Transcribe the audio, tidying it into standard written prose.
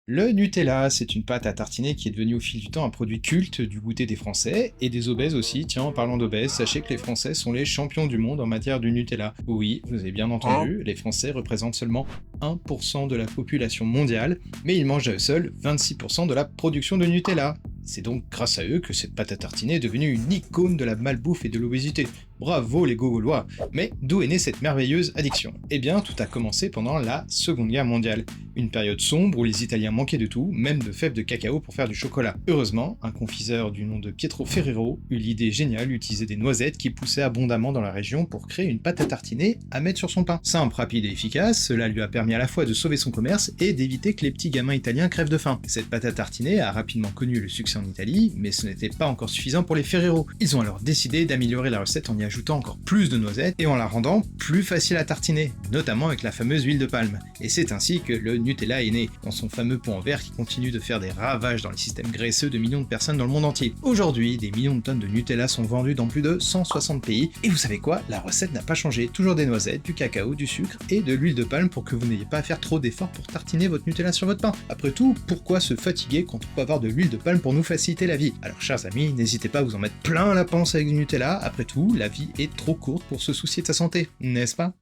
Le Nutella, c'est une pâte à tartiner qui est devenue au fil du temps un produit culte du goûter des Français et des obèses aussi. Tiens, en parlant d'obèses, sachez que les Français sont les champions du monde en matière du Nutella. Oui, vous avez bien Hein? entendu, les Français représentent seulement 1% de la population mondiale, mais ils mangent à eux seuls 26% de la production de Nutella. C'est donc grâce à eux que cette pâte à tartiner est devenue une icône de la malbouffe et de l'obésité. Bravo les Gaulois. Mais d'où est née cette merveilleuse addiction? Eh bien, tout a commencé pendant la Seconde Guerre mondiale. Une période sombre où les Italiens manquaient de tout, même de fèves de cacao pour faire du chocolat. Heureusement, un confiseur du nom de Pietro Ferrero eut l'idée géniale d'utiliser des noisettes qui poussaient abondamment dans la région pour créer une pâte à tartiner à mettre sur son pain. Simple, rapide et efficace, cela lui a permis à la fois de sauver son commerce et d'éviter que les petits gamins italiens crèvent de faim. Cette pâte à tartiner a rapidement connu le succès en Italie, mais ce n'était pas encore suffisant pour les Ferrero. Ils ont alors décidé d'améliorer la recette en y ajoutant encore plus de noisettes et en la rendant plus facile à tartiner, notamment avec la fameuse huile de palme. Et c'est ainsi que le Nutella est né, dans son fameux pot en verre qui continue de faire des ravages dans les systèmes graisseux de millions de personnes dans le monde entier. Aujourd'hui, des millions de tonnes de Nutella sont vendues dans plus de 160 pays, et vous savez quoi? La recette n'a pas changé, toujours des noisettes, du cacao, du sucre et de l'huile de palme pour que vous n'ayez pas à faire trop d'efforts pour tartiner votre Nutella sur votre pain. Après tout, pourquoi se fatiguer quand on peut avoir de l'huile de palme pour nous faciliter la vie? Alors chers amis, n'hésitez pas à vous en mettre plein la panse avec du Nutella, après tout, la vie est trop courte pour se soucier de sa santé, n'est-ce pas?